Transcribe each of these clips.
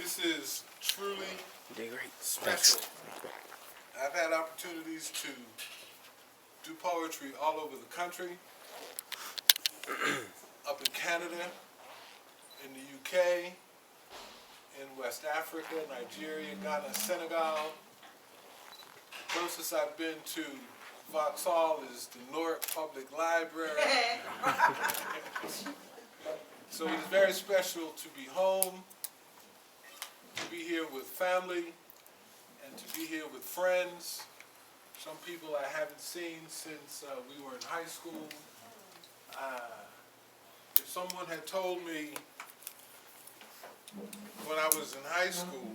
This is truly special. I've had opportunities to do poetry all over the country, up in Canada, in the UK, in West Africa, Nigeria, Ghana, Senegal. The closest I've been to Vaux is the Newark Public Library. So it is very special to be home, to be here with family, and to be here with friends. Some people I haven't seen since we were in high school. If someone had told me when I was in high school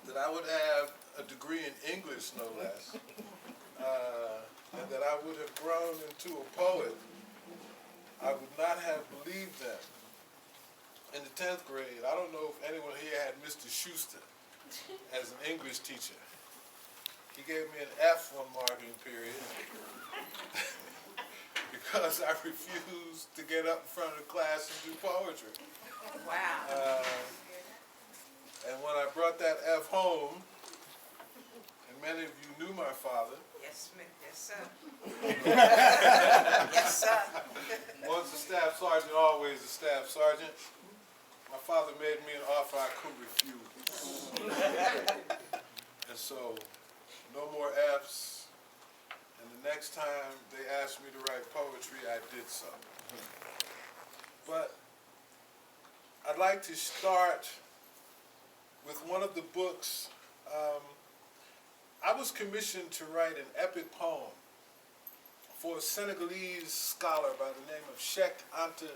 that I would have a degree in English, no less, and that I would have grown into a poet, I would not have believed them. In the 10th grade, I don't know if anyone here had Mr. Schuster as an English teacher. He gave me an F one marking period because I refused to get up in front of the class and do poetry. Wow. And when I brought that F home, and many of you knew my father. Yes, ma'am. Yes, sir. Yes, sir. Once a staff sergeant, always a staff sergeant. My father made me an offer I couldn't refuse. And so, no more F's. And the next time they asked me to write poetry, I did so. But I'd like to start with one of the books. I was commissioned to write an epic poem for a Senegalese scholar by the name of Okantah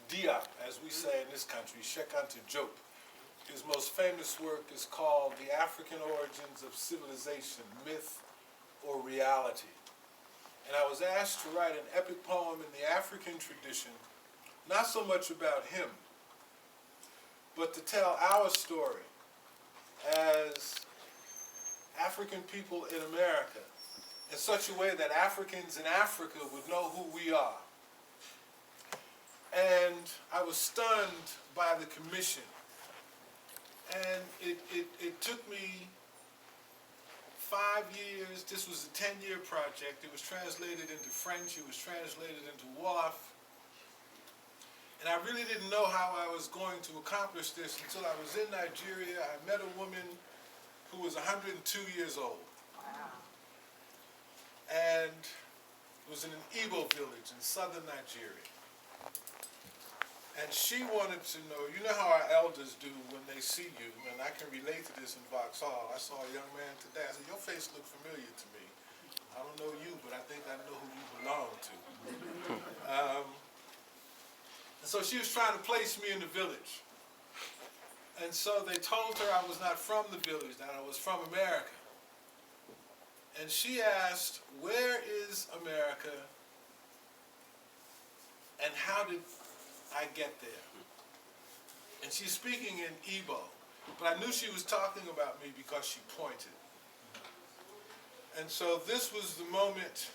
Diop, as we say in this country, Okantah Diop. His most famous work is called The African Origins of Civilization, Myth or Reality. And I was asked to write an epic poem in the African tradition, not so much about him, but to tell our story as African people in America in such a way that Africans in Africa would know who we are. And I was stunned by the commission. And it took me 5 years. This was a 10-year project. It was translated into French. It was translated into Wolof. And I really didn't know how I was going to accomplish this until I was in Nigeria. I met a woman who was 102 years old. Wow. And it was in an Igbo village in southern Nigeria. And she wanted to know, you know how our elders do when they see you, and I can relate to this in Vaux. I saw a young man today. I said, your face looked familiar to me. I don't know you, but I think I know who you belong to. And so she was trying to place me in the village. And so they told her I was not from the village, that I was from America. And she asked, where is America and how did I get there? And she's speaking in Igbo, but I knew she was talking about me because she pointed. And so this was the moment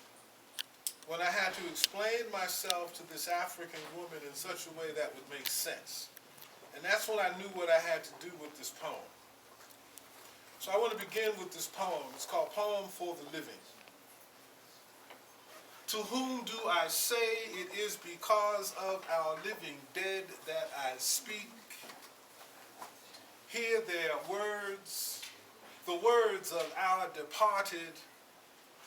when I had to explain myself to this African woman in such a way that would make sense. And that's when I knew what I had to do with this poem. So I want to begin with this poem. It's called Poem for the Living. To whom do I say it is because of our living dead that I speak? Hear their words, the words of our departed,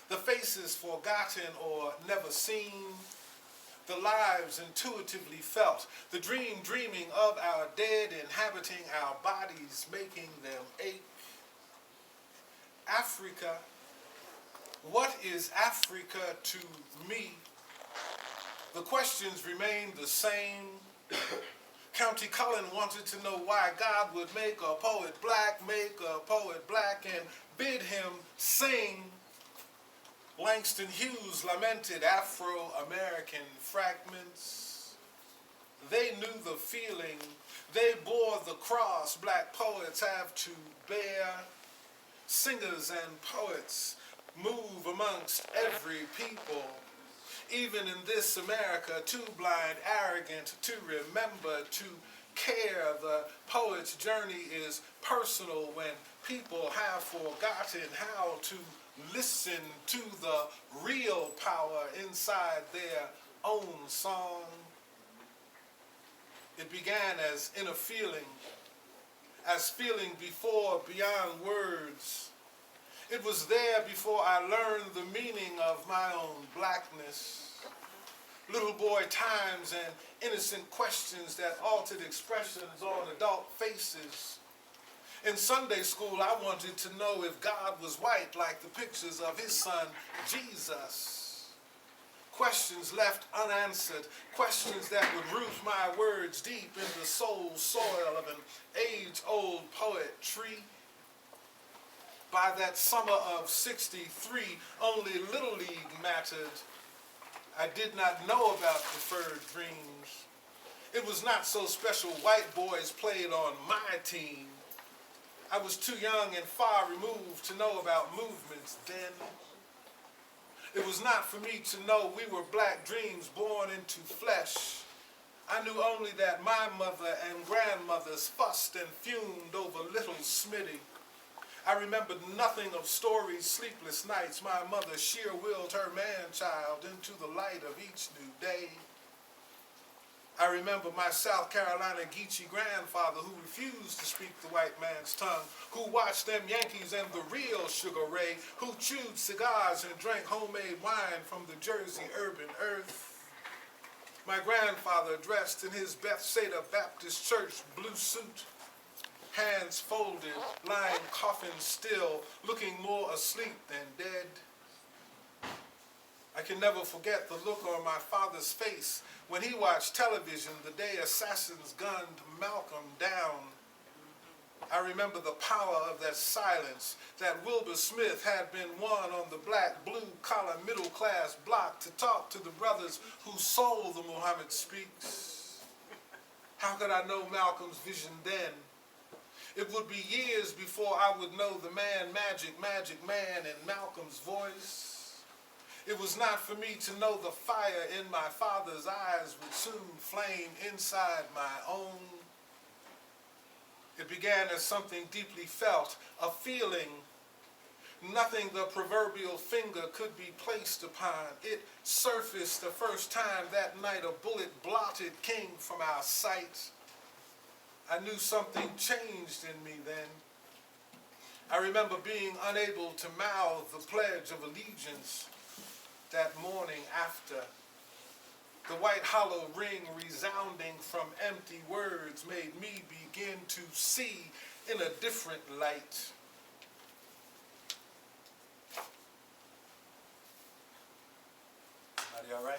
the faces forgotten or never seen, the lives intuitively felt, the dreaming of our dead inhabiting our bodies, making them ache. Africa, what is Africa to me? The questions remain the same. County Cullen wanted to know why God would make a poet black, and bid him sing. Langston Hughes lamented Afro-American fragments. They knew the feeling. They bore the cross black poets have to bear. Singers and poets move amongst every people. Even in this America, too blind, arrogant to remember, to care. The poet's journey is personal when people have forgotten how to listen to the real power inside their own song. It began as inner feeling, as feeling before beyond words. It was there before I learned the meaning of my own blackness. Little boy times and innocent questions that altered expressions on adult faces. In Sunday school, I wanted to know if God was white like the pictures of his son, Jesus. Questions left unanswered, questions that would root my words deep in the soul soil of an age-old poetry. By that summer of '63, only Little League mattered. I did not know about deferred dreams. It was not so special white boys played on my team. I was too young and far removed to know about movements then. It was not for me to know we were black dreams born into flesh. I knew only that my mother and grandmothers fussed and fumed over little Smitty. I remembered nothing of stories, sleepless nights. My mother sheer-willed her man-child into the light of each new day. I remember my South Carolina Geechee grandfather who refused to speak the white man's tongue, who watched them Yankees and the real Sugar Ray, who chewed cigars and drank homemade wine from the Jersey urban earth. My grandfather dressed in his Bethsaida Baptist Church blue suit, hands folded, lying coffin still, looking more asleep than dead. I can never forget the look on my father's face when he watched television the day assassins gunned Malcolm down. I remember the power of that silence, that Wilbur Smith had been one on the black, blue-collar, middle-class block to talk to the brothers whose soul the Muhammad speaks. How could I know Malcolm's vision then? It would be years before I would know the man, magic man in Malcolm's voice. It was not for me to know the fire in my father's eyes would soon flame inside my own. It began as something deeply felt, a feeling, nothing the proverbial finger could be placed upon. It surfaced the first time that night a bullet blotted King from our sight. I knew something changed in me then. I remember being unable to mouth the Pledge of Allegiance that morning after. The white hollow ring resounding from empty words made me begin to see in a different light. Everybody all right?